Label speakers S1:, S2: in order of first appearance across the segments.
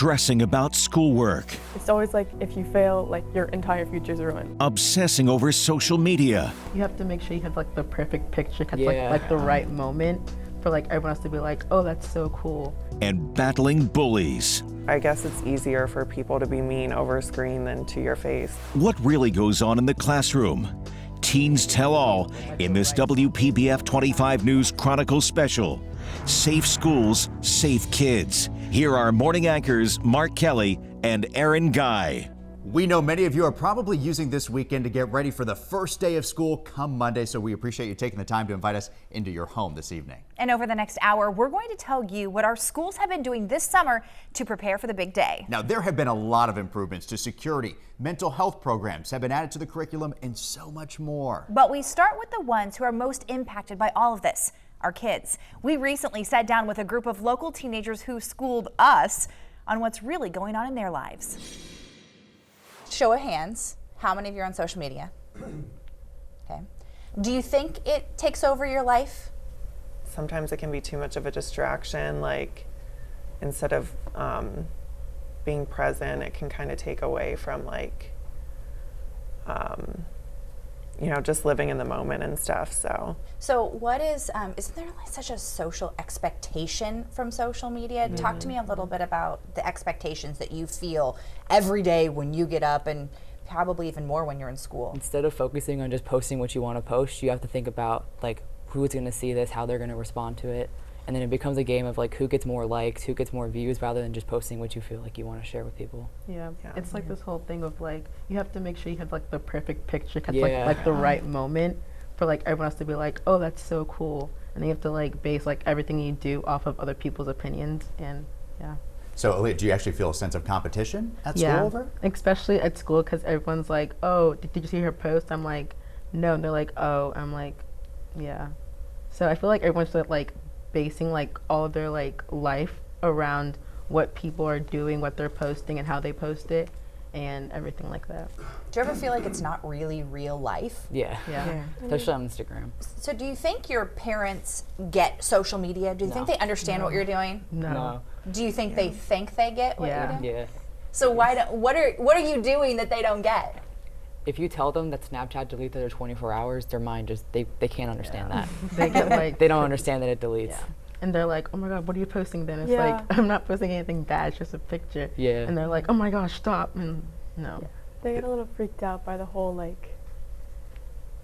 S1: stressing about schoolwork,
S2: It's always like if you fail, like your entire future's ruined.
S1: obsessing over social media,
S3: You have to make sure you have like the perfect picture,
S4: Yeah.
S3: like the right moment for like everyone else to be like, oh, that's so cool.
S1: and battling bullies.
S5: I guess it's easier for people to be mean over a screen than to your face.
S1: What really goes on in the classroom? Teens Tell All in this WPBF 25 News Chronicle special. Safe schools, safe kids. Here are morning anchors Mark Kelly and Aaron Guy.
S6: We know many of you are probably using this weekend to get ready for the first day of school come Monday, so we appreciate you taking the time to invite us into your home this evening.
S7: And over the next hour, we're going to tell you what our schools have been doing this summer to prepare for the big day.
S6: Now, there have been a lot of improvements to security, mental health programs have been added to the curriculum, and so much more.
S7: But we start with the ones who are most impacted by all of this, our kids. We recently sat down with a group of local teenagers who schooled us on what's really going on in their lives. Show of hands, how many of you are on social media? Okay. Do you think it takes over your life?
S5: Sometimes it can be too much of a distraction, like instead of being present, it can kind of take away from like, just living in the moment and stuff, so.
S7: So what isn't there like such a social expectation from social media? Talk to me a little bit about the expectations that you feel every day when you get up, and probably even more when you're in school.
S4: Instead of focusing on just posting what you want to post, you have to think about like who's going to see this, how they're going to respond to it. And then it becomes a game of like who gets more likes, who gets more views, rather than just posting what you feel like you want to share with people.
S3: Yeah,
S5: Yeah.
S3: it's like this whole thing of like, you have to make sure you have like the perfect picture,
S4: Yeah.
S3: like the right moment for like everyone else to be like, oh, that's so cool. And then you have to like base like everything you do off of other people's opinions, and yeah.
S6: So, Aaliyah, do you actually feel a sense of competition at school over it?
S3: Especially at school, because everyone's like, oh, did you see her post? I'm like, no. And they're like, oh. I'm like, yeah. So I feel like everyone's like basing like all of their like life around what people are doing, what they're posting, and how they post it, and everything like that.
S7: Do you ever feel like it's not really real life?
S4: Yeah.
S3: Yeah.
S4: Especially on Instagram.
S7: So do you think your parents get social media? Do you think they understand what you're doing?
S3: No.
S7: Do you think they think they get what
S3: Yeah.
S7: you're doing?
S4: Yeah.
S7: So what are you doing that they don't get?
S4: If you tell them that Snapchat deletes their 24 hours, their mind just, they can't understand that.
S3: They get like,
S4: They don't understand that it deletes.
S3: yeah. And they're like, oh my God, what are you posting then? It's
S2: Yeah.
S3: like, I'm not posting anything bad, it's just a picture.
S4: Yeah.
S3: And they're like, oh my gosh, stop. And no.
S2: They get a little freaked out by the whole like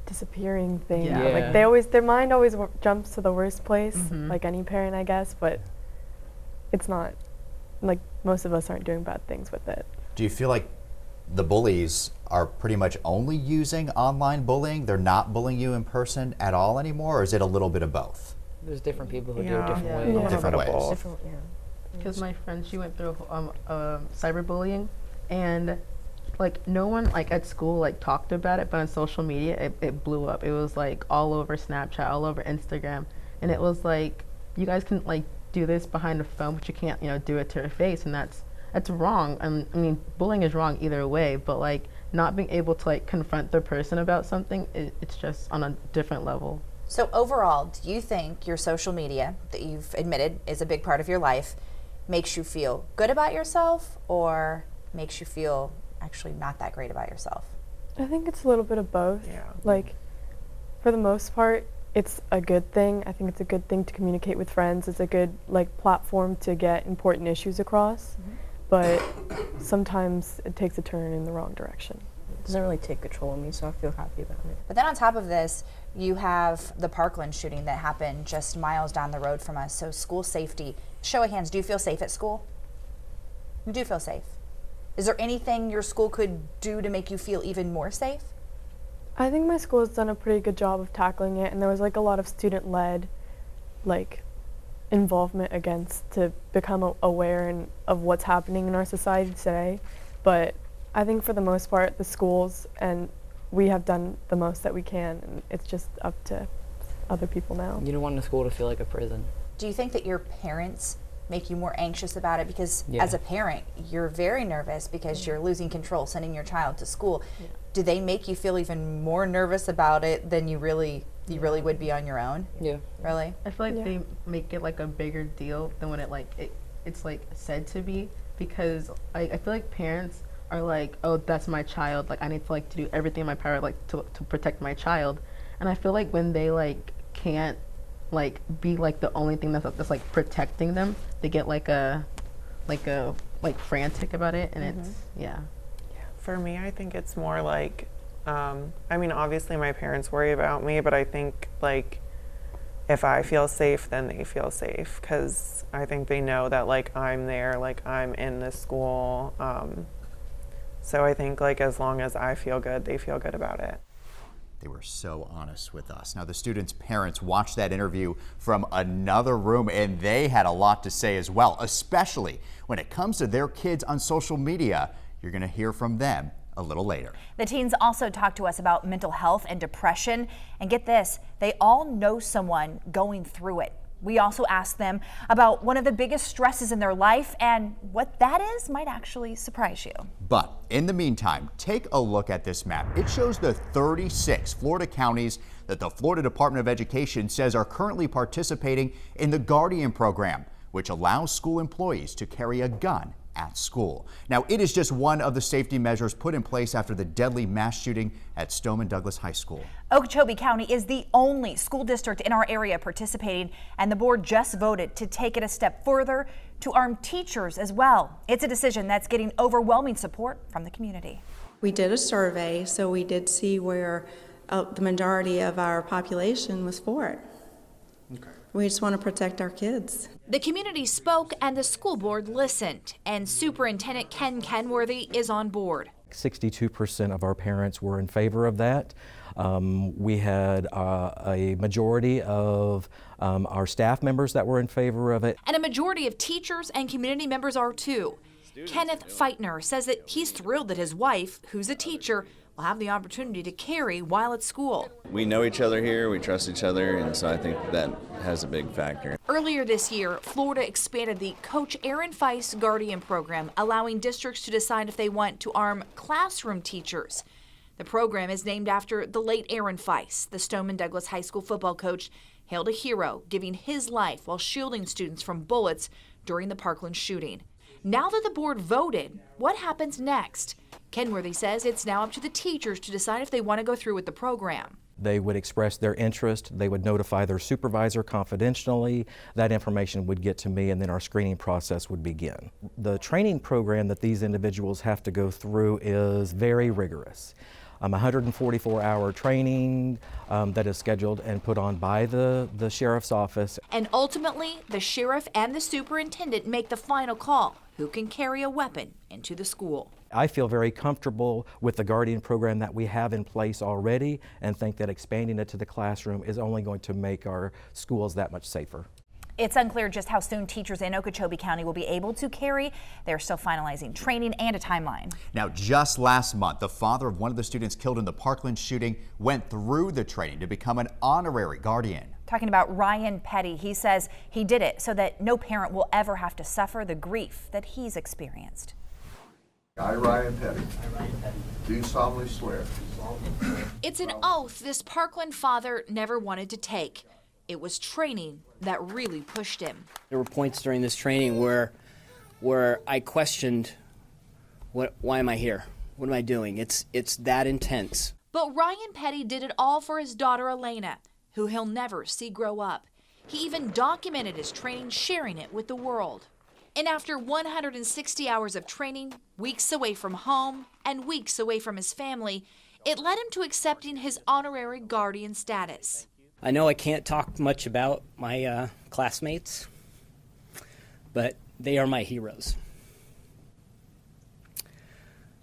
S2: disappearing thing.
S3: Yeah.
S2: Like their mind always jumps to the worst place, like any parent, I guess. But it's not like most of us aren't doing bad things with it.
S6: Do you feel like the bullies are pretty much only using online bullying? They're not bullying you in person at all anymore, or is it a little bit of both?
S4: There's different people who do
S5: Yeah.
S4: it different
S3: Yeah.
S4: ways.
S2: Yeah.
S6: Different ways.
S5: Both.
S3: Because my friend, she went through cyberbullying, and like no one like at school like talked about it, but on social media it blew up. It was like all over Snapchat, all over Instagram, and it was like, you guys can like do this behind a phone, but you can't do it to her face, and that's wrong. And I mean, bullying is wrong either way, but like not being able to like confront the person about something, it's just on a different level.
S7: So overall, do you think your social media that you've admitted is a big part of your life makes you feel good about yourself, or makes you feel actually not that great about yourself?
S2: I think it's a little bit of both.
S5: Yeah.
S2: Like, for the most part, it's a good thing. I think it's a good thing to communicate with friends. It's a good like platform to get important issues across. But sometimes it takes a turn in the wrong direction.
S8: It doesn't really take control of me, so I feel happy about it.
S7: But then on top of this, you have the Parkland shooting that happened just miles down the road from us. So school safety. Show of hands, do you feel safe at school? You do feel safe. Is there anything your school could do to make you feel even more safe?
S2: I think my school has done a pretty good job of tackling it, and there was like a lot of student-led like involvement against to become aware of what's happening in our society today. But I think for the most part, the schools and we have done the most that we can, and it's just up to other people now.
S4: You don't want the school to feel like a prison.
S7: Do you think that your parents make you more anxious about it? Because
S4: Yeah.
S7: as a parent, you're very nervous because you're losing control, sending your child to school. Do they make you feel even more nervous about it than you really would be on your own?
S4: Yeah.
S7: Really?
S3: I feel like
S2: Yeah.
S3: they make it like a bigger deal than when it it's like said to be, because I feel like parents are like, oh, that's my child, like I need to like to do everything in my power like to protect my child. And I feel like when they like can't like be like the only thing that's like protecting them, they get like frantic about it, and it's yeah.
S5: For me, I think it's more like, I mean, obviously my parents worry about me, but I think like if I feel safe, then they feel safe, because I think they know that like I'm there, like I'm in this school. So I think like as long as I feel good, they feel good about it.
S6: They were so honest with us. Now, the students' parents watched that interview from another room, and they had a lot to say as well, especially when it comes to their kids on social media. You're going to hear from them a little later.
S7: The teens also talked to us about mental health and depression. And get this, they all know someone going through it. We also asked them about one of the biggest stresses in their life, and what that is might actually surprise you.
S6: But in the meantime, take a look at this map. It shows the 36 Florida counties that the Florida Department of Education says are currently participating in the Guardian program, which allows school employees to carry a gun at school. Now, it is just one of the safety measures put in place after the deadly mass shooting at Stoneman Douglas High School.
S7: Okeechobee County is the only school district in our area participating, and the board just voted to take it a step further to arm teachers as well. It's a decision that's getting overwhelming support from the community.
S9: We did a survey, so we did see where the majority of our population was for it. Okay. We just want to protect our kids.
S10: The community spoke and the school board listened, and Superintendent Ken Kenworthy is on board.
S11: 62% of our parents were in favor of that. We had a majority of our staff members that were in favor of it.
S10: And a majority of teachers and community members are too. Kenneth Feitner says that he's thrilled that his wife, who's a teacher, will have the opportunity to carry while at school.
S12: We know each other here, we trust each other, and so I think that has a big factor.
S10: Earlier this year, Florida expanded the Coach Aaron Feist Guardian program, allowing districts to decide if they want to arm classroom teachers. The program is named after the late Aaron Feist, the Stoneman Douglas High School football coach, hailed a hero, giving his life while shielding students from bullets during the Parkland shooting. Now that the board voted, what happens next? Kenworthy says it's now up to the teachers to decide if they want to go through with the program.
S11: They would express their interest, they would notify their supervisor confidentially, that information would get to me, and then our screening process would begin. The training program that these individuals have to go through is very rigorous. 144-hour training that is scheduled and put on by the sheriff's office.
S10: And ultimately, the sheriff and the superintendent make the final call, who can carry a weapon into the school.
S11: I feel very comfortable with the Guardian program that we have in place already, and think that expanding it to the classroom is only going to make our schools that much safer.
S7: It's unclear just how soon teachers in Okeechobee County will be able to carry. They're still finalizing training and a timeline.
S6: Now, just last month, the father of one of the students killed in the Parkland shooting went through the training to become an honorary guardian.
S7: Talking about Ryan Petty, he says he did it so that no parent will ever have to suffer the grief that he's experienced.
S13: I, Ryan Petty, do solemnly swear.
S10: It's an oath this Parkland father never wanted to take. It was training that really pushed him.
S14: There were points during this training where I questioned, why am I here? What am I doing? It's that intense.
S10: But Ryan Petty did it all for his daughter Elena, who he'll never see grow up. He even documented his training, sharing it with the world. And after 160 hours of training, weeks away from home and weeks away from his family, it led him to accepting his honorary guardian status.
S14: I know I can't talk much about my classmates, but they are my heroes.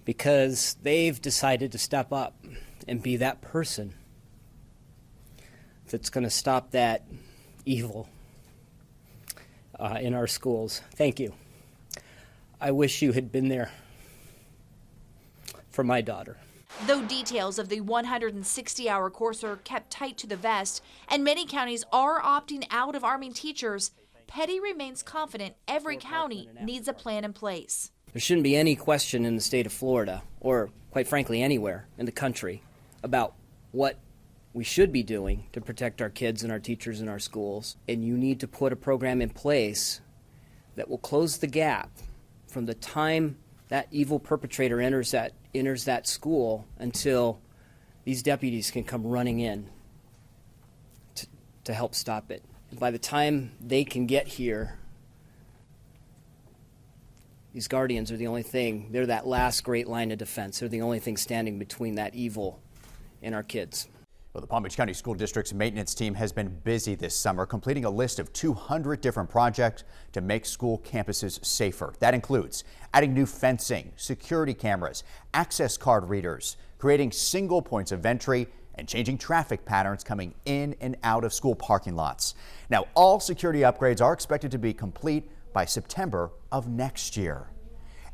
S14: Because they've decided to step up and be that person that's going to stop that evil in our schools. Thank you. I wish you had been there for my daughter.
S10: Though details of the 160-hour course are kept tight to the vest, and many counties are opting out of arming teachers, Petty remains confident every county needs a plan in place.
S14: There shouldn't be any question in the state of Florida, or quite frankly anywhere in the country, about what we should be doing to protect our kids and our teachers in our schools. And you need to put a program in place that will close the gap from the time that evil perpetrator enters that school until these deputies can come running in to help stop it. And by the time they can get here, these guardians are the only thing, they're that last great line of defense. They're the only thing standing between that evil and our kids.
S6: Well, the Palm Beach County School District's maintenance team has been busy this summer, completing a list of 200 different projects to make school campuses safer. That includes adding new fencing, security cameras, access card readers, creating single points of entry, and changing traffic patterns coming in and out of school parking lots. Now, all security upgrades are expected to be complete by September of next year.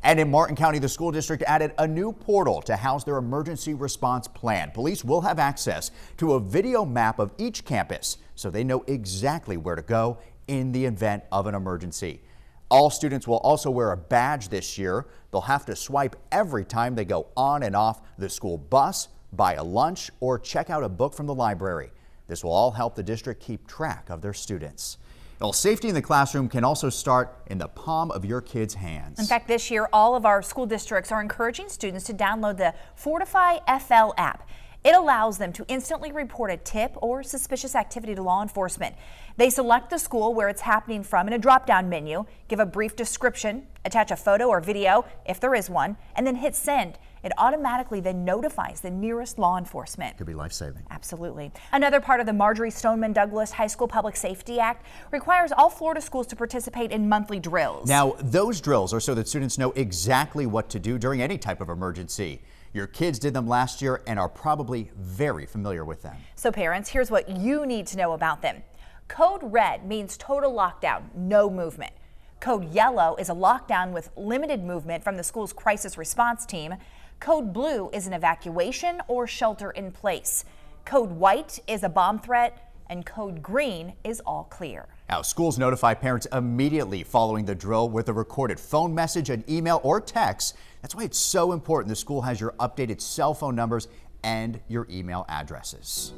S6: And in Martin County, the school district added a new portal to house their emergency response plan. Police will have access to a video map of each campus so they know exactly where to go in the event of an emergency. All students will also wear a badge this year. They'll have to swipe every time they go on and off the school bus, buy a lunch, or check out a book from the library. This will all help the district keep track of their students. Well, safety in the classroom can also start in the palm of your kids' hands.
S7: In fact, this year, all of our school districts are encouraging students to download the Fortify FL app. It allows them to instantly report a tip or suspicious activity to law enforcement. They select the school where it's happening from in a drop-down menu, give a brief description, attach a photo or video if there is one, and then hit send. It automatically then notifies the nearest law enforcement.
S6: Could be life-saving.
S7: Absolutely. Another part of the Marjorie Stoneman Douglas High School Public Safety Act requires all Florida schools to participate in monthly drills.
S6: Now, those drills are so that students know exactly what to do during any type of emergency. Your kids did them last year and are probably very familiar with them.
S7: So parents, here's what you need to know about them. Code Red means total lockdown, no movement. Code Yellow is a lockdown with limited movement from the school's crisis response team. Code Blue is an evacuation or shelter in place. Code White is a bomb threat, and Code Green is all clear.
S6: Now, schools notify parents immediately following the drill with a recorded phone message, an email, or text. That's why it's so important the school has your updated cell phone numbers and your email addresses.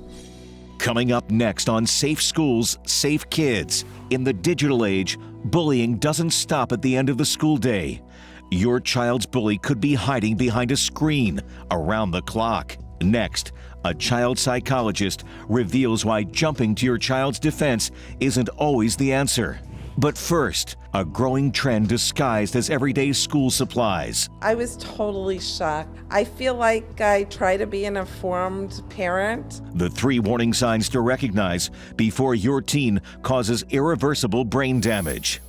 S1: Coming up next on Safe Schools, Safe Kids. In the digital age, bullying doesn't stop at the end of the school day. Your child's bully could be hiding behind a screen around the clock. Next, a child psychologist reveals why jumping to your child's defense isn't always the answer. But first, a growing trend disguised as everyday school supplies.
S15: I was totally shocked. I feel like I try to be an informed parent.
S1: The 3 warning signs to recognize before your teen causes irreversible brain damage.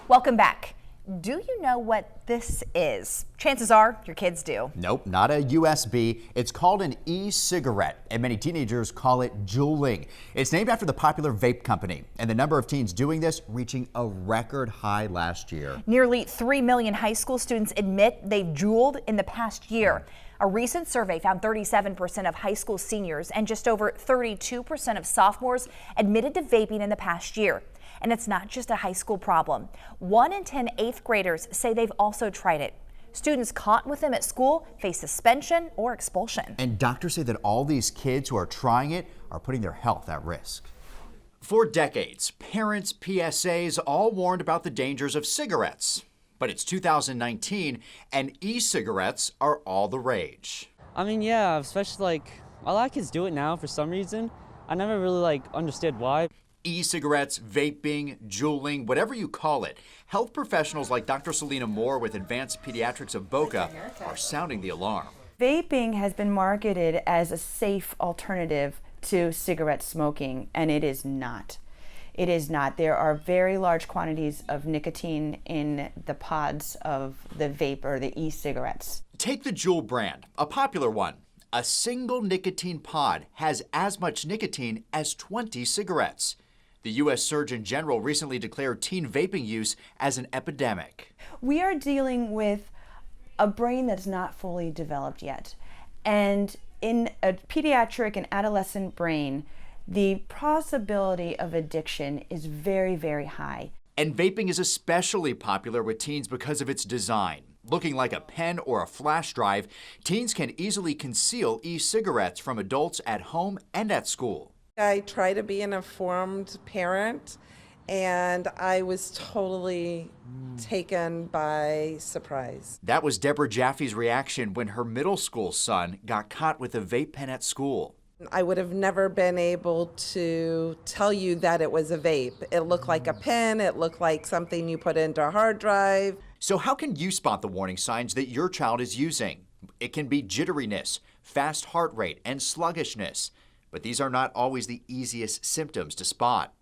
S7: Welcome back. Do you know what this is? Chances are your kids do.
S6: Nope, not a USB. It's called an e-cigarette, and many teenagers call it juuling. It's named after the popular vape company, and the number of teens doing this reaching a record high last year.
S7: Nearly 3 million high school students admit they've juuled in the past year. A recent survey found 37% of high school seniors and just over 32% of sophomores admitted to vaping in the past year. And it's not just a high school problem. 1 in 10 8th graders say they've also tried it. Students caught with them at school face suspension or expulsion.
S6: And doctors say that all these kids who are trying it are putting their health at risk. For decades, parents, PSAs all warned about the dangers of cigarettes. But it's 2019 and e-cigarettes are all the rage.
S16: I mean, yeah, especially a lot of kids do it now for some reason. I never really understood why.
S6: E-cigarettes, vaping, juuling, whatever you call it, health professionals like Dr. Selena Moore with Advanced Pediatrics of Boca are sounding the alarm.
S8: Vaping has been marketed as a safe alternative to cigarette smoking, and it is not. It is not. There are very large quantities of nicotine in the pods of the vape or the e-cigarettes.
S6: Take the Juul brand, a popular one. A single nicotine pod has as much nicotine as 20 cigarettes. The U.S. Surgeon General recently declared teen vaping use as an epidemic.
S8: We are dealing with a brain that's not fully developed yet. And in a pediatric and adolescent brain, the possibility of addiction is very, very high.
S6: And vaping is especially popular with teens because of its design. Looking like a pen or a flash drive, teens can easily conceal e-cigarettes from adults at home and at school.
S15: I try to be an informed parent, and I was totally taken by surprise.
S6: That was Deborah Jaffe's reaction when her middle school son got caught with a vape pen at school.
S15: I would have never been able to tell you that it was a vape. It looked like a pen, it looked like something you put into a hard drive.
S6: So how can you spot the warning signs that your child is using? It can be jitteriness, fast heart rate, and sluggishness. But these are not always the easiest symptoms to spot.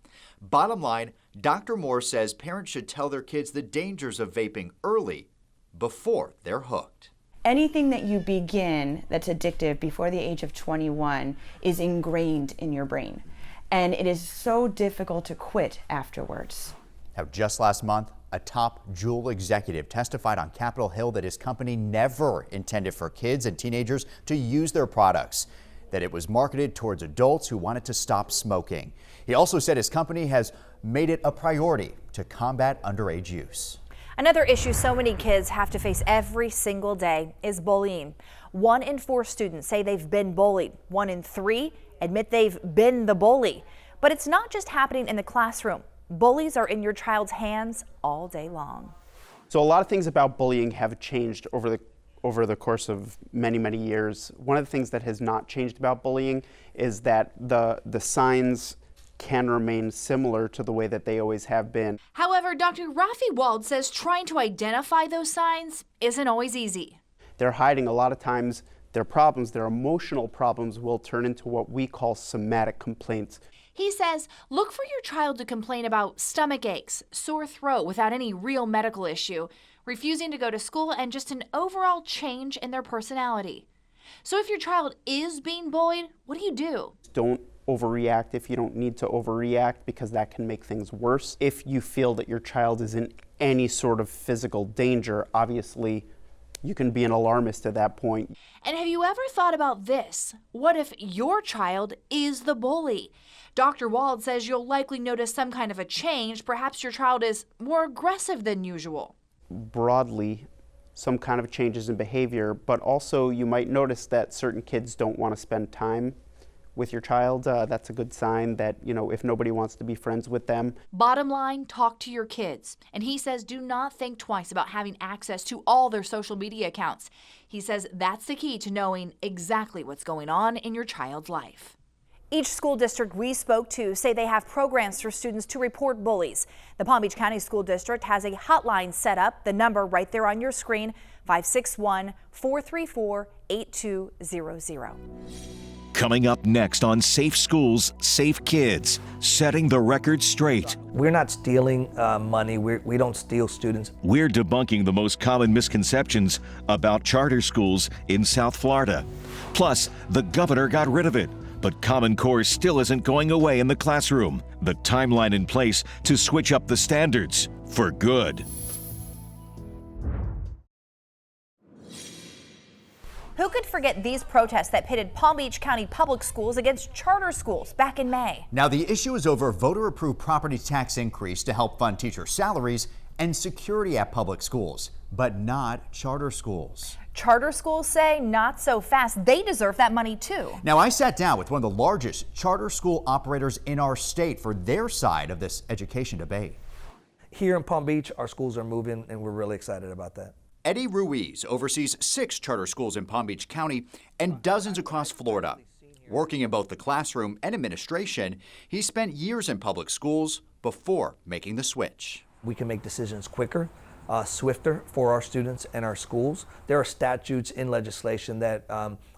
S6: Bottom line, Dr. Moore says parents should tell their kids the dangers of vaping early, before they're hooked.
S8: Anything that you begin that's addictive before the age of 21 is ingrained in your brain. And it is so difficult to quit afterwards.
S6: Now, just last month, a top Juul executive testified on Capitol Hill that his company never intended for kids and teenagers to use their products, that it was marketed towards adults who wanted to stop smoking. He also said his company has made it a priority to combat underage use.
S7: Another issue so many kids have to face every single day is bullying. 1 in 4 students say they've been bullied. 1 in 3 admit they've been the bully. But it's not just happening in the classroom. Bullies are in your child's hands all day long.
S17: So a lot of things about bullying have changed over the course of many years. One of the things that has not changed about bullying is that the signs can remain similar to the way that they always have been.
S10: However, Dr. Rafi Wald says trying to identify those signs isn't always easy.
S17: They're hiding a lot of times. Their problems, their emotional problems, will turn into what we call somatic complaints.
S10: He says look for your child to complain about stomach aches, sore throat without any real medical issue, refusing to go to school, and just an overall change in their personality. So if your child is being bullied, what do?
S17: Don't overreact if you don't need to overreact, because that can make things worse. If you feel that your child is in any sort of physical danger, obviously you can be an alarmist at that point.
S10: And have you ever thought about this? What if your child is the bully? Dr. Wald says you'll likely notice some kind of a change. Perhaps your child is more aggressive than usual.
S17: Broadly, some kind of changes in behavior, but also you might notice that certain kids don't want to spend time with your child. That's a good sign that, if nobody wants to be friends with them.
S10: Bottom line, talk to your kids. And he says do not think twice about having access to all their social media accounts. He says that's the key to knowing exactly what's going on in your child's life.
S7: Each school district we spoke to say they have programs for students to report bullies. The Palm Beach County School District has a hotline set up, the number right there on your screen, 561-434-8200.
S1: Coming up next on Safe Schools, Safe Kids, setting the record straight.
S18: We're not stealing money. We don't steal students.
S1: We're debunking the most common misconceptions about charter schools in South Florida. Plus, the governor got rid of it, but Common Core still isn't going away in the classroom. The timeline in place to switch up the standards for good.
S7: Who could forget these protests that pitted Palm Beach County public schools against charter schools back in May?
S6: Now the issue is over voter-approved property tax increase to help fund teacher salaries and security at public schools, but not charter schools.
S7: Charter schools say not so fast. They deserve that money too.
S6: Now I sat down with one of the largest charter school operators in our state for their side of this education debate.
S18: Here in Palm Beach, our schools are moving, and we're really excited about that.
S6: Eddie Ruiz oversees 6 charter schools in Palm Beach County and dozens across Florida. Working in both the classroom and administration, he spent years in public schools before making the switch.
S18: We can make decisions quicker, swifter for our students and our schools. There are statutes in legislation that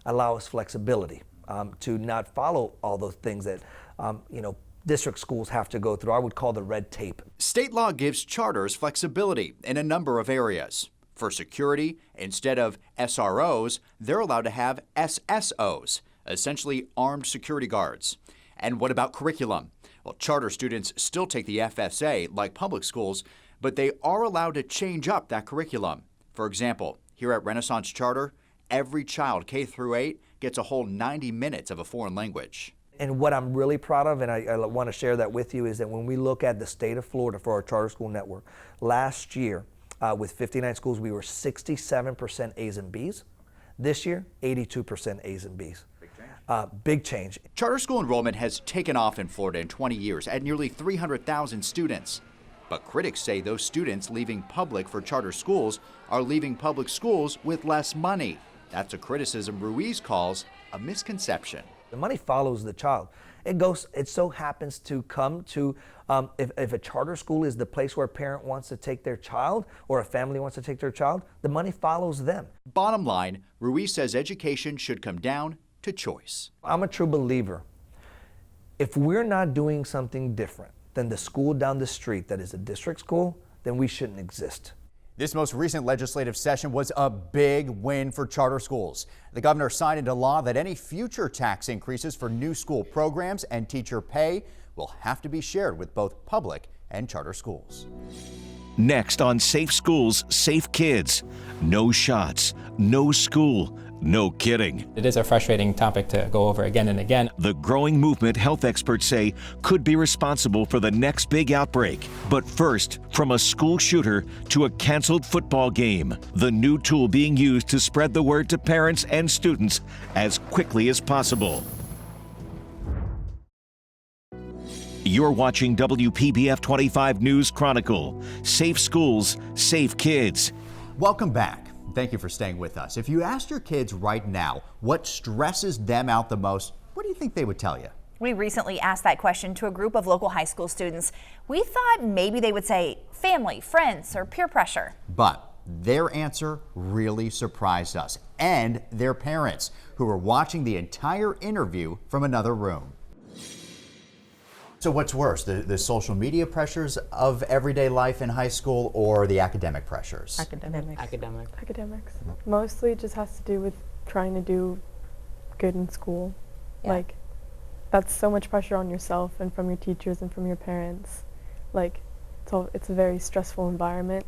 S18: allow us flexibility to not follow all those things that, district schools have to go through. I would call the red tape.
S6: State law gives charters flexibility in a number of areas. For security, instead of SROs, they're allowed to have SSOs, essentially armed security guards. And what about curriculum? Well, charter students still take the FSA like public schools, but they are allowed to change up that curriculum. For example, here at Renaissance Charter, every child K through 8 gets a whole 90 minutes of a foreign language.
S18: And what I'm really proud of, and I want to share that with you, is that when we look at the state of Florida for our charter school network, last year, with 59 schools, we were 67% A's and B's. This year, 82% A's and B's. big change.
S6: Charter school enrollment has taken off in Florida in 20 years at nearly 300,000 students. But critics say those students leaving public for charter schools are leaving public schools with less money. That's a criticism Ruiz calls a misconception.
S18: The money follows the child. It so happens to come to, if a charter school is the place where a parent wants to take their child or a family wants to take their child, the money follows them.
S6: Bottom line, Ruiz says education should come down to choice.
S18: I'm a true believer. If we're not doing something different than the school down the street that is a district school, then we shouldn't exist.
S6: This most recent legislative session was a big win for charter schools. The governor signed into law that any future tax increases for new school programs and teacher pay will have to be shared with both public and charter schools.
S1: Next on Safe Schools, Safe Kids. No shots, no school, no kidding.
S19: It is a frustrating topic to go over again and again.
S1: The growing movement, health experts say, could be responsible for the next big outbreak. But first, from a school shooter to a canceled football game, the new tool being used to spread the word to parents and students as quickly as possible. You're watching WPBF 25 News Chronicle. Safe Schools, Safe Kids.
S6: Welcome back. Thank you for staying with us. If you asked your kids right now what stresses them out the most, what do you think they would tell you?
S7: We recently asked that question to a group of local high school students. We thought maybe they would say family, friends, or peer pressure.
S6: But their answer really surprised us and their parents, who were watching the entire interview from another room. So what's worse, the social media pressures of everyday life in high school or the academic pressures?
S2: Academics. Mostly just has to do with trying to do good in school.
S7: Yeah.
S2: Like, that's so much pressure on yourself and from your teachers and from your parents. Like, it's a very stressful environment,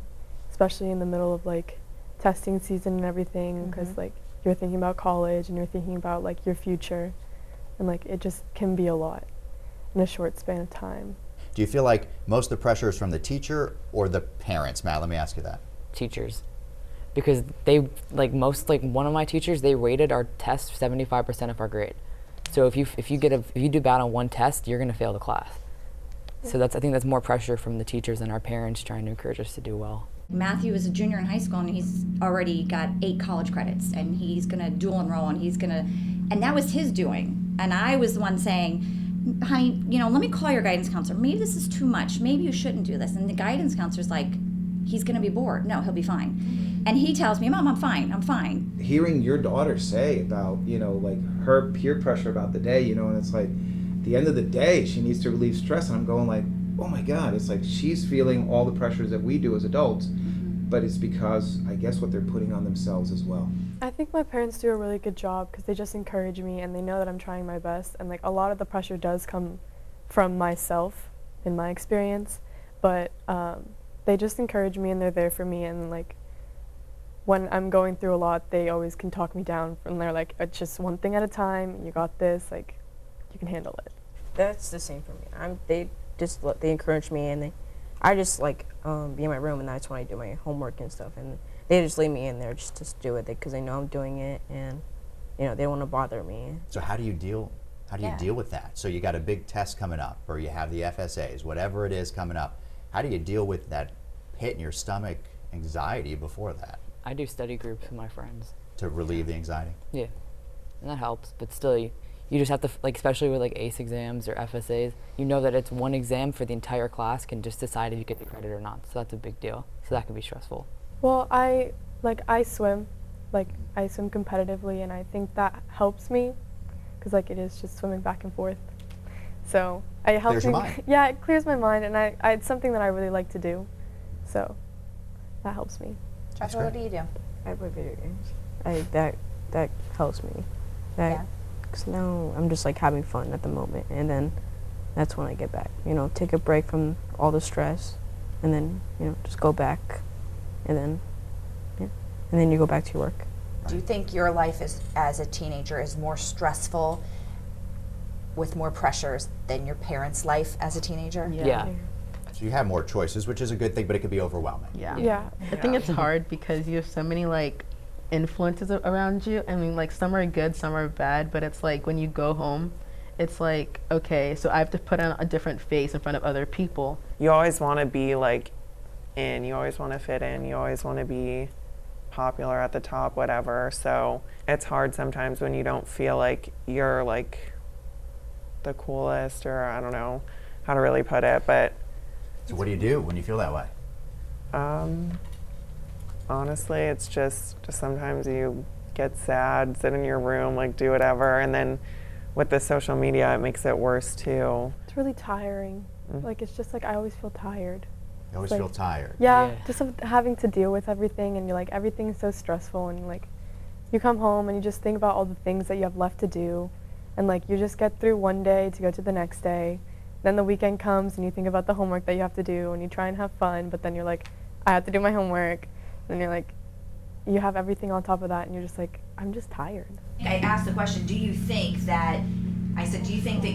S2: especially in the middle of like testing season and everything, because like you're thinking about college and you're thinking about like your future, and like it just can be a lot in a short span of time.
S6: Do you feel like most of the pressure is from the teacher or the parents? Matt, let me ask you that.
S4: Teachers. Because they, one of my teachers, they rated our test 75% of our grade. So if you do bad on one test, you're gonna fail the class. So I think that's more pressure from the teachers and our parents trying to encourage us to do well.
S20: Matthew is a junior in high school and he's already got 8 college credits and he's gonna dual enroll and that was his doing. And I was the one saying, honey, let me call your guidance counselor. Maybe this is too much. Maybe you shouldn't do this. And the guidance counselor's like, he's going to be bored. No, he'll be fine. And he tells me, Mom, I'm fine.
S21: Hearing your daughter say about, her peer pressure about the day, and it's like, at the end of the day, she needs to relieve stress. And I'm going like, oh my God, it's like she's feeling all the pressures that we do as adults, but it's because I guess what they're putting on themselves as well.
S2: I think my parents do a really good job because they just encourage me and they know that I'm trying my best, and like a lot of the pressure does come from myself in my experience, but they just encourage me and they're there for me, and like when I'm going through a lot, they always can talk me down, and they're like, it's just one thing at a time, you got this, like you can handle it.
S22: That's the same for me. They encourage me, and I just like be in my room, and that's when I do my homework and stuff, and they just leave me in there just to do it because they know I'm doing it, and they don't want to bother me.
S6: So how do you deal with that? So you got a big test coming up, or you have the FSAs, whatever it is coming up. How do you deal with that pit in your stomach anxiety before that?
S4: I do study groups with my friends.
S6: To relieve the anxiety?
S4: Yeah, and that helps, but still you just have to, especially with ACE exams or FSAs, that it's one exam for the entire class can just decide if you get the credit or not, so that's a big deal. So that can be stressful.
S2: Well, I swim, I swim competitively, and I think that helps me, because it is just swimming back and forth. So it helps
S6: clears
S2: me.
S6: Your mind.
S2: Yeah, it clears my mind, and it's something that I really like to do, so that helps me.
S7: Joshua, what do you do?
S22: I play video games. That helps me. Because now I'm just having fun at the moment, and then that's when I get back. Take a break from all the stress, and then just go back. And then you go back to your work.
S7: Do you think your life as a teenager is more stressful with more pressures than your parents' life as a teenager?
S4: Yeah.
S6: So you have more choices, which is a good thing, but it could be overwhelming.
S3: Yeah. I think it's hard because you have so many influences around you. I mean, like some are good, some are bad, but it's like when you go home, it's like, okay, so I have to put on a different face in front of other people.
S5: You always want to be like in, you always want to fit in, you always want to be popular at the top, whatever. So it's hard sometimes when you don't feel like you're like the coolest, or I don't know how to really put it, but.
S6: So what do you do when you feel that way?
S5: Honestly, it's just sometimes you get sad, sit in your room, like do whatever, and then with the social media, it makes it worse too.
S2: It's really tiring. Like, it's just like I always feel tired.
S6: You always
S2: Like,
S6: feel tired.
S2: Yeah, just of having to deal with everything, and you're like, everything's so stressful, and like, you come home and you just think about all the things that you have left to do, and like, you just get through one day to go to the next day. Then the weekend comes and you think about the homework that you have to do, and you try and have fun, but then you're like, I have to do my homework. And you're like, you have everything on top of that, and you're just like, I'm just tired.
S10: I asked the question, do you think that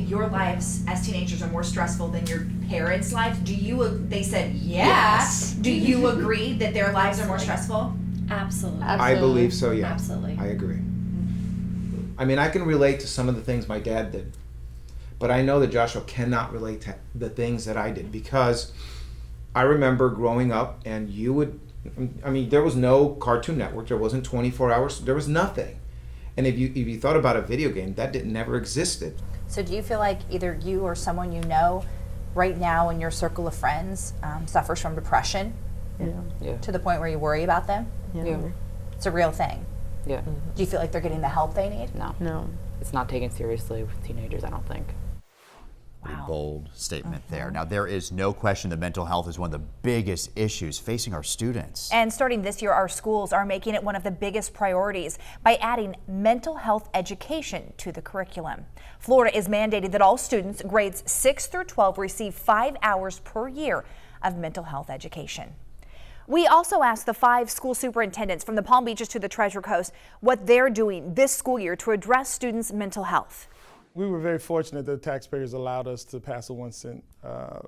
S10: your lives as teenagers are more stressful than your parents' lives? They said yes. Do you agree that their lives are more stressful?
S20: Absolutely.
S21: I believe so, yeah.
S20: Absolutely.
S21: I agree. I mean, I can relate to some of the things my dad did, but I know that Joshua cannot relate to the things that I did, because I remember growing up, and there was no Cartoon Network, there wasn't 24 hours, there was nothing. And if you thought about a video game, that never existed.
S7: So do you feel like either you or someone you know right now in your circle of friends suffers from depression?
S4: Yeah.
S7: To the point where you worry about them?
S4: Yeah.
S7: It's a real thing.
S4: Yeah.
S7: Do you feel like they're getting the help they need?
S4: No. It's not taken seriously with teenagers, I don't think.
S6: Pretty bold statement there. Now, there is no question that mental health is one of the biggest issues facing our students.
S7: And starting this year, our schools are making it one of the biggest priorities by adding mental health education to the curriculum. Florida is mandating that all students grades 6 through 12 receive 5 hours per year of mental health education. We also asked the 5 school superintendents from the Palm Beaches to the Treasure Coast what they're doing this school year to address students' mental health.
S9: We were very fortunate that the taxpayers allowed us to pass a 1 cent,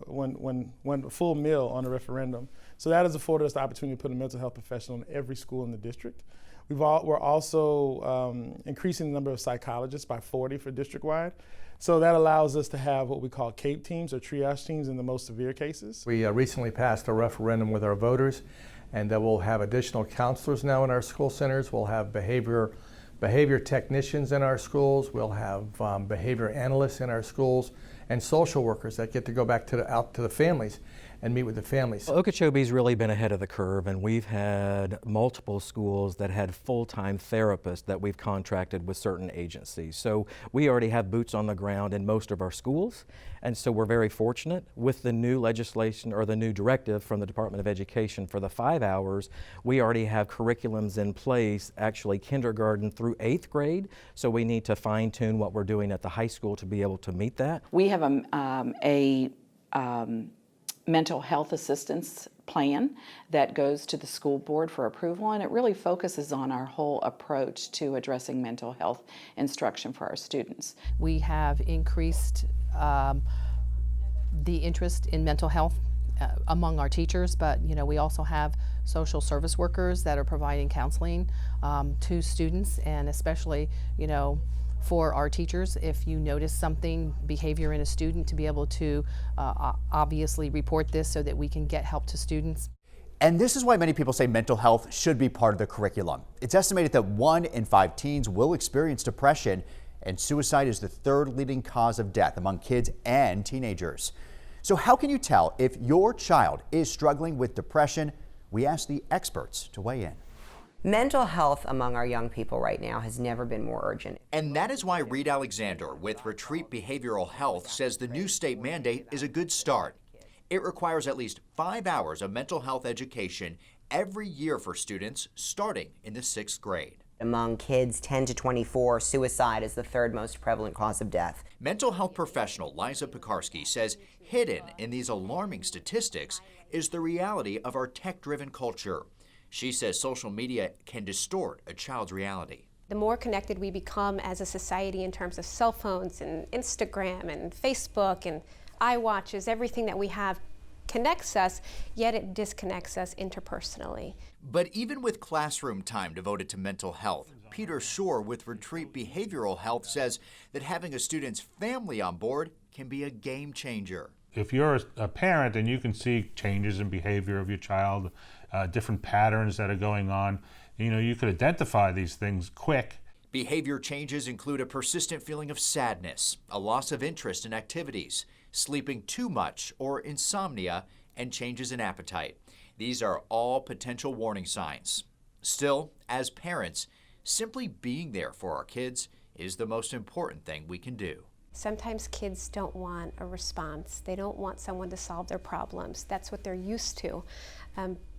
S9: one full meal on a referendum. So that has afforded us the opportunity to put a mental health professional in every school in the district. We're also increasing the number of psychologists by 40 for district-wide. So that allows us to have what we call CAPE teams, or triage teams, in the most severe cases.
S23: We recently passed a referendum with our voters, and that we'll have additional counselors now in our school centers. We'll have behavior technicians in our schools. We'll have behavior analysts in our schools, and social workers that get to go back out to the families and meet with the families.
S11: Well, Okeechobee's really been ahead of the curve, and we've had multiple schools that had full-time therapists that we've contracted with certain agencies. So we already have boots on the ground in most of our schools, and so we're very fortunate. With the new legislation, or the new directive from the Department of Education for the 5 hours, we already have curriculums in place, actually kindergarten through 8th grade, so we need to fine-tune what we're doing at the high school to be able to meet that.
S24: We have a mental health assistance plan that goes to the school board for approval, and it really focuses on our whole approach to addressing mental health instruction for our students.
S25: We have increased the interest in mental health among our teachers, but we also have social service workers that are providing counseling to students, and especially for our teachers, if you notice behavior in a student, to be able to obviously report this so that we can get help to students.
S6: And this is why many people say mental health should be part of the curriculum. It's estimated that 1 in 5 teens will experience depression, and suicide is the 3rd leading cause of death among kids and teenagers. So how can you tell if your child is struggling with depression? We asked the experts to weigh in.
S26: Mental health among our young people right now has never been more urgent.
S6: And that is why Reed Alexander with Retreat Behavioral Health says the new state mandate is a good start. It requires at least 5 hours of mental health education every year for students starting in the 6th grade.
S26: Among kids 10 to 24, suicide is the 3rd most prevalent cause of death.
S6: Mental health professional Liza Pekarsky says hidden in these alarming statistics is the reality of our tech-driven culture. She says social media can distort a child's reality.
S27: The more connected we become as a society in terms of cell phones and Instagram and Facebook and iWatches, everything that we have connects us, yet it disconnects us interpersonally.
S6: But even with classroom time devoted to mental health, Peter Shore with Retreat Behavioral Health says that having a student's family on board can be a game changer.
S8: If you're a parent and you can see changes in behavior of your child, different patterns that are going on, you could identify these things quick.
S6: Behavior changes include a persistent feeling of sadness, a loss of interest in activities, sleeping too much or insomnia, and changes in appetite. These are all potential warning signs. Still, as parents, simply being there for our kids is the most important thing we can do.
S27: Sometimes kids don't want a response. They don't want someone to solve their problems. That's what they're used to.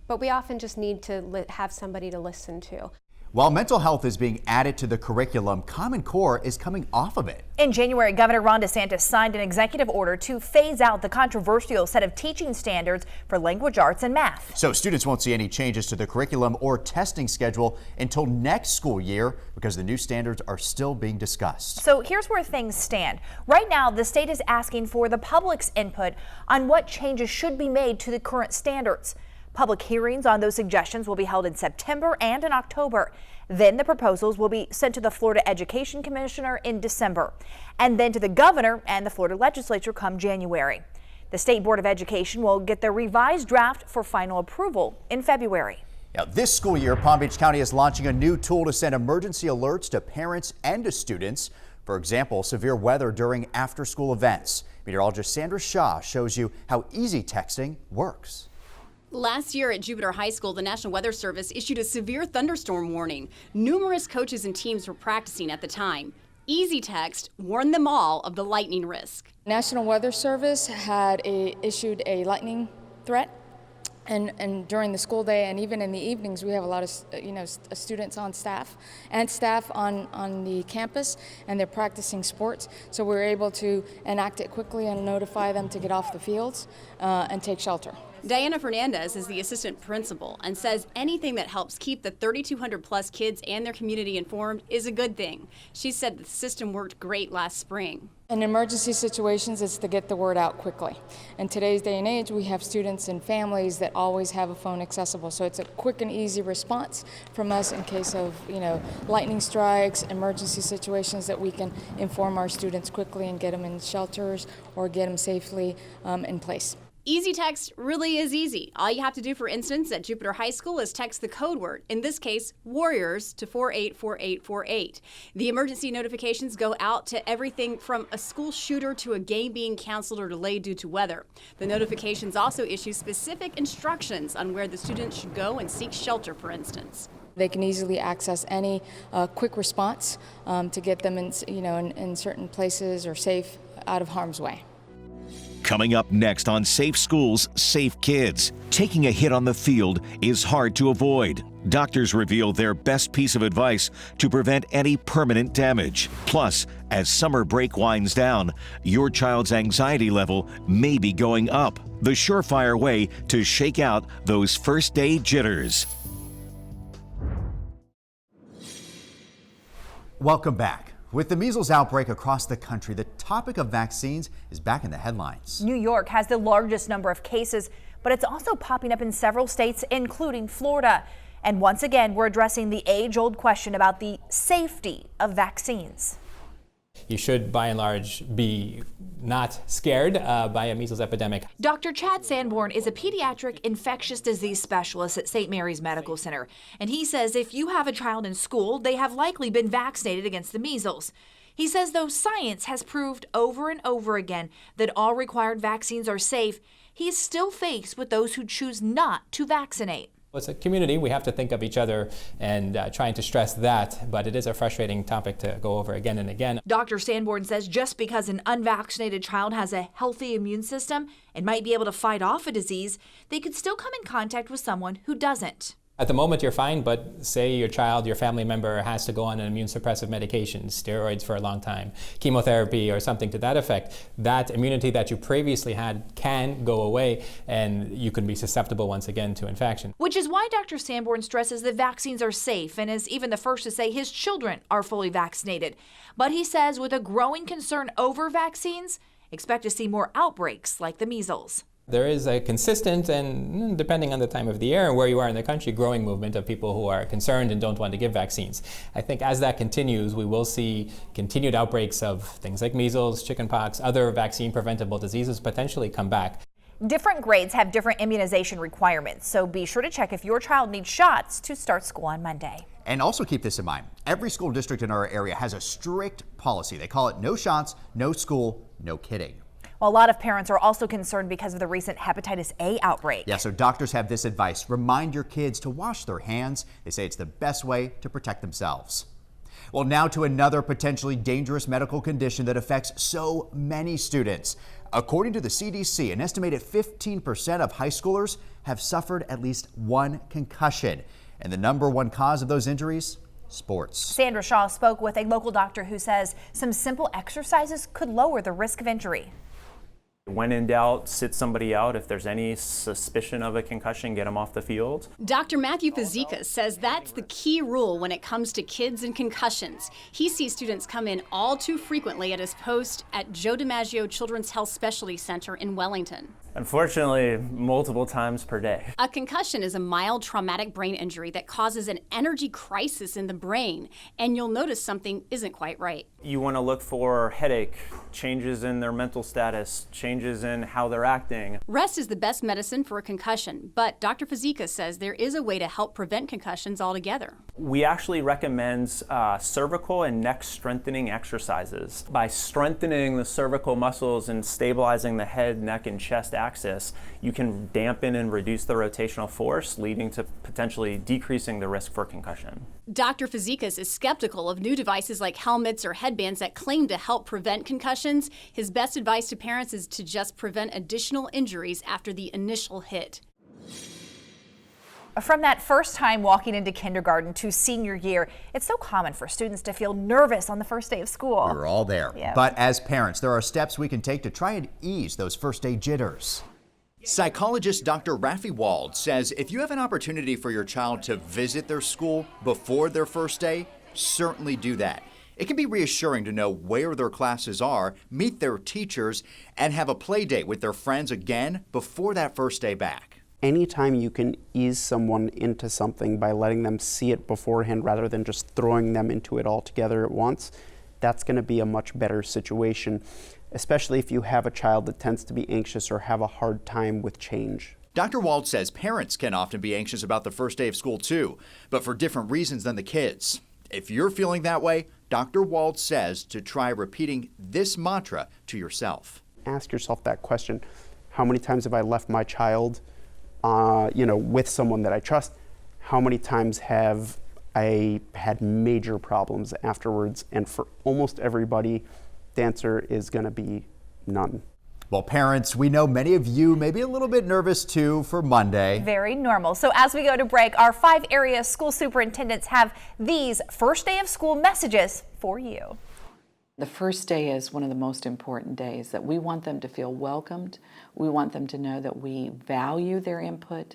S27: But we often just need to have somebody to listen to.
S6: While mental health is being added to the curriculum, Common Core is coming off of it.
S7: In January, Governor Ron DeSantis signed an executive order to phase out the controversial set of teaching standards for language arts and math.
S6: So students won't see any changes to the curriculum or testing schedule until next school year because the new standards are still being discussed.
S7: So here's where things stand. Right now, the state is asking for the public's input on what changes should be made to the current standards. Public hearings on those suggestions will be held in September and in October. Then the proposals will be sent to the Florida Education Commissioner in December, and then to the governor and the Florida legislature come January. The State Board of Education will get their revised draft for final approval in February.
S6: Now, this school year, Palm Beach County is launching a new tool to send emergency alerts to parents and to students. For example, severe weather during after-school events. Meteorologist Sandra Shaw shows you how easy texting works.
S12: Last year at Jupiter High School, the National Weather Service issued a severe thunderstorm warning. Numerous coaches and teams were practicing at the time. Easy Text warned them all of the lightning risk.
S13: National Weather Service had issued a lightning threat, and during the school day and even in the evenings, we have a lot of students on staff and staff on the campus, and they're practicing sports. So we're able to enact it quickly and notify them to get off the fields and take shelter.
S12: Diana Fernandez is the assistant principal and says anything that helps keep the 3,200 plus kids and their community informed is a good thing. She said the system worked great last spring.
S13: In emergency situations, it's to get the word out quickly. In today's day and age, we have students and families that always have a phone accessible. So it's a quick and easy response from us in case of, lightning strikes, emergency situations, that we can inform our students quickly and get them in shelters or get them safely in place.
S12: Easy Text really is easy. All you have to do, for instance, at Jupiter High School is text the code word, in this case, Warriors, to 484848. The emergency notifications go out to everything from a school shooter to a game being canceled or delayed due to weather. The notifications also issue specific instructions on where the students should go and seek shelter, for instance.
S13: They can easily access any quick response to get them in certain places or safe, out of harm's way.
S1: Coming up next on Safe Schools, Safe Kids. Taking a hit on the field is hard to avoid. Doctors reveal their best piece of advice to prevent any permanent damage. Plus, as summer break winds down, your child's anxiety level may be going up. The surefire way to shake out those first day jitters.
S6: Welcome back. With the measles outbreak across the country, the topic of vaccines is back in the headlines.
S7: New York has the largest number of cases, but it's also popping up in several states, including Florida. And once again, we're addressing the age-old question about the safety of vaccines.
S19: You should, by and large, be not scared by a measles epidemic.
S10: Dr. Chad Sanborn is a pediatric infectious disease specialist at St. Mary's Medical Center, and he says if you have a child in school, they have likely been vaccinated against the measles. He says though science has proved over and over again that all required vaccines are safe, he is still faced with those who choose not to vaccinate.
S19: It's a community. We have to think of each other and trying to stress that, but it is a frustrating topic to go over again and again.
S10: Dr. Sanborn says just because an unvaccinated child has a healthy immune system and might be able to fight off a disease, they could still come in contact with someone who doesn't.
S19: At the moment, you're fine, but say your child, your family member has to go on an immune suppressive medication, steroids for a long time, chemotherapy or something to that effect, that immunity that you previously had can go away and you can be susceptible once again to infection.
S10: Which is why Dr. Sanborn stresses that vaccines are safe and is even the first to say his children are fully vaccinated. But he says with a growing concern over vaccines, expect to see more outbreaks like the measles.
S19: There is a consistent and, depending on the time of the year and where you are in the country, growing movement of people who are concerned and don't want to give vaccines. I think as that continues, we will see continued outbreaks of things like measles, chickenpox, other vaccine-preventable diseases potentially come back.
S7: Different grades have different immunization requirements, so be sure to check if your child needs shots to start school on Monday.
S6: And also keep this in mind. Every school district in our area has a strict policy. They call it no shots, no school, no kidding.
S7: Well, a lot of parents are also concerned because of the recent hepatitis A outbreak.
S6: Yeah, so doctors have this advice. Remind your kids to wash their hands. They say it's the best way to protect themselves. Well, now to another potentially dangerous medical condition that affects so many students. According to the CDC, an estimated 15% of high schoolers have suffered at least one concussion. And the #1 cause of those injuries? Sports.
S7: Sandra Shaw spoke with a local doctor who says some simple exercises could lower the risk of injury.
S3: When in doubt, sit somebody out. If there's any suspicion of a concussion, get them off the field.
S12: Dr. Matthew Fazekas says that's the key rule when it comes to kids and concussions. He sees students come in all too frequently at his post at Joe DiMaggio Children's Health Specialty Center in Wellington.
S3: Unfortunately, multiple times per day.
S12: A concussion is a mild traumatic brain injury that causes an energy crisis in the brain, and you'll notice something isn't quite right.
S3: You want to look for headache, changes in their mental status, changes in how they're acting.
S12: Rest is the best medicine for a concussion, but Dr. Fazekas says there is a way to help prevent concussions altogether.
S3: We actually recommend cervical and neck strengthening exercises. By strengthening the cervical muscles and stabilizing the head, neck, and chest axis, you can dampen and reduce the rotational force, leading to potentially decreasing the risk for concussion.
S12: Dr. Fazekas is skeptical of new devices like helmets or headbands that claim to help prevent concussions. His best advice to parents is to just prevent additional injuries after the initial hit.
S7: From that first time walking into kindergarten to senior year, it's so common for students to feel nervous on the first day of school.
S6: We're all there.
S7: Yeah.
S6: But as parents, there are steps we can take to try and ease those first day jitters. Psychologist Dr. Rafi Wald says if you have an opportunity for your child to visit their school before their first day, certainly do that. It can be reassuring to know where their classes are, meet their teachers, and have a play date with their friends again before that first day back.
S14: Anytime you can ease someone into something by letting them see it beforehand rather than just throwing them into it all together at once, that's going to be a much better situation, especially if you have a child that tends to be anxious or have a hard time with change.
S6: Dr. Wald says parents can often be anxious about the first day of school too, but for different reasons than the kids. If you're feeling that way, Dr. Wald says to try repeating this mantra to yourself.
S14: Ask yourself that question. How many times have I left my child with someone that I trust? How many times have I had major problems afterwards? And for almost everybody, the answer is going to be none.
S6: Well, parents, we know many of you may be a little bit nervous too for Monday.
S7: Very normal. So as we go to break, our 5 area school superintendents have these first day of school messages for you.
S24: The first day is one of the most important days, that we want them to feel welcomed. We want them to know that we value their input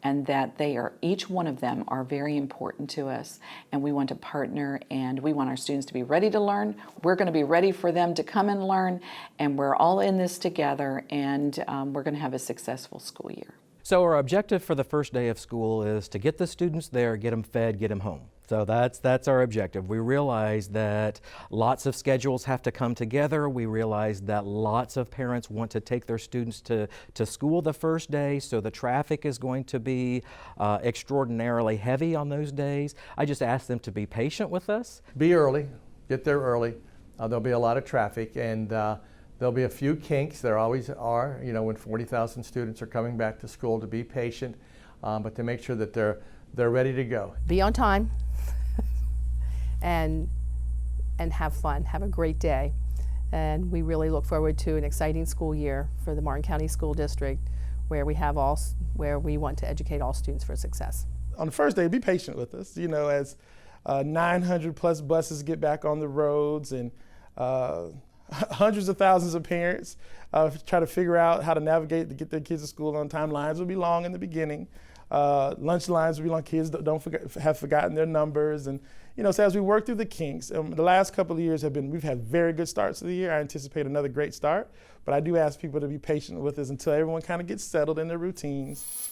S24: and that each one of them are very important to us, and we want to partner, and we want our students to be ready to learn. We're going to be ready for them to come and learn, and we're all in this together, and we're going to have a successful school year.
S11: So our objective for the first day of school is to get the students there, get them fed, get them home. So that's our objective. We realize that lots of schedules have to come together. We realize that lots of parents want to take their students to school the first day, so the traffic is going to be extraordinarily heavy on those days. I just ask them to be patient with us.
S23: Be early, get there early. There'll be a lot of traffic, and there'll be a few kinks. There always are, when 40,000 students are coming back to school, to be patient, but to make sure that they're ready to go.
S25: Be on time. And have fun, have a great day. And we really look forward to an exciting school year for the Martin County School District, where we want to educate all students for success.
S9: On the first day, be patient with us, as 900 plus buses get back on the roads and hundreds of thousands of parents try to figure out how to navigate to get their kids to school on time. Lines will be long in the beginning. Lunch lines will be long. Kids have forgotten their numbers, and So as we work through the kinks, the last couple of years we've had very good starts to the year. I anticipate another great start, but I do ask people to be patient with us until everyone kind of gets settled in their routines.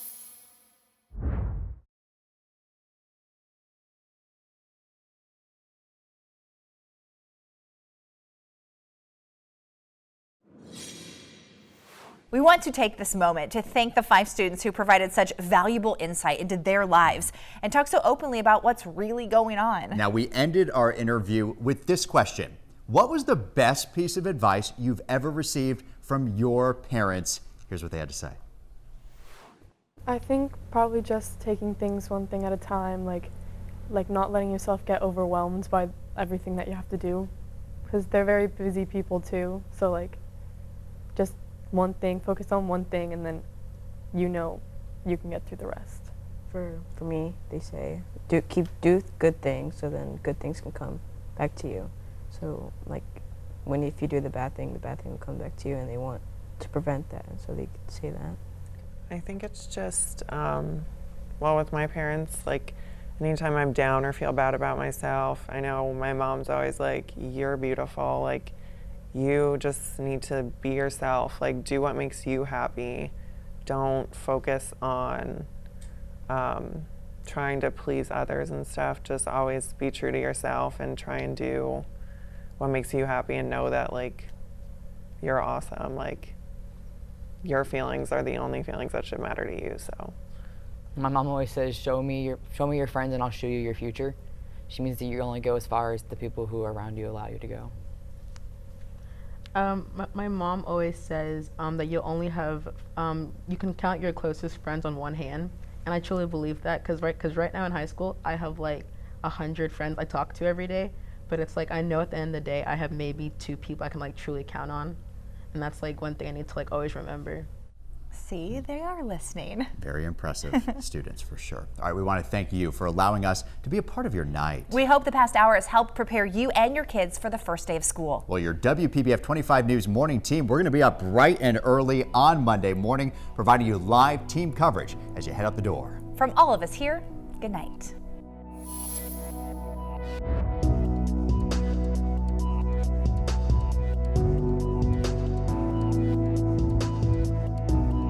S7: We want to take this moment to thank the 5 students who provided such valuable insight into their lives and talk so openly about what's really going on.
S6: Now, we ended our interview with this question. What was the best piece of advice you've ever received from your parents? Here's what they had to say.
S2: I think probably just taking things one thing at a time, like not letting yourself get overwhelmed by everything that you have to do, because they're very busy people too. So just one thing, focus on one thing, and then you can get through the rest.
S5: For me, they say do good things, so then good things can come back to you. So if you do the bad thing will come back to you, and they want to prevent that, and so they say that.
S15: I think it's just with my parents, anytime I'm down or feel bad about myself, I know my mom's always like, you're beautiful, you just need to be yourself, do what makes you happy. Don't focus on trying to please others and stuff. Just always be true to yourself and try and do what makes you happy, and know that you're awesome. Your feelings are the only feelings that should matter to you. So
S4: my mom always says, show me your friends and I'll show you your future. She means that you only go as far as the people who are around you allow you to go.
S16: My mom always says that you'll only have, you can count your closest friends on one hand, and I truly believe that, because right now in high school I have 100 friends I talk to every day, but it's I know at the end of the day I have maybe 2 people I can truly count on, and that's one thing I need to always remember.
S7: See, they are listening.
S6: Very impressive students for sure. All right, we want to thank you for allowing us to be a part of your night.
S7: We hope the past hour has helped prepare you and your kids for the first day of school.
S6: Well, your WPBF 25 News morning team, we're going to be up bright and early on Monday morning, providing you live team coverage as you head out the door.
S7: From all of us here, good night.